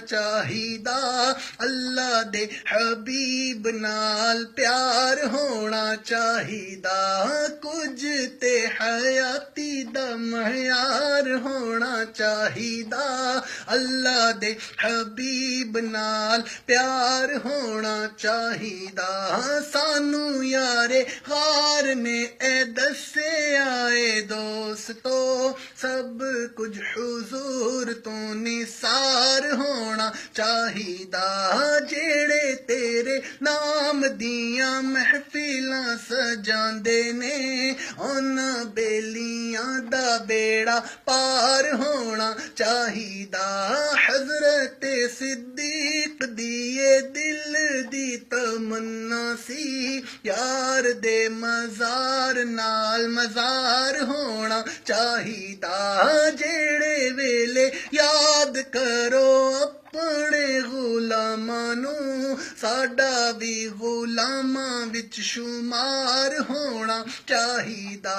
चाहिदा, अल्लाह दे हबीब नाल प्यार होना चाहिदा, कुछ ते हयाती दा मयार होना चाहिदा, अल्लाह दे हबीब नाल प्यार होना चाहिदा। सानू यारे गार ने ए दसे आए दोस्तो, सब कुछ हुजूर तो निसार होना चाहिदा, जेड़े तेरे नाम दियां महफिलां सजांदे ने, उन्हां बेलियां दा बेड़ा पार होना चाहिदा। हजरत सिद्दीक दिए दिल दी तमन्ना सी, यार दे मज़ार नाल मज़ार होना चाहिदा, जेड़े वेले याद करो अपने गुलामां नू, साडा भी गुलामां विच शुमार होना चाहिदा।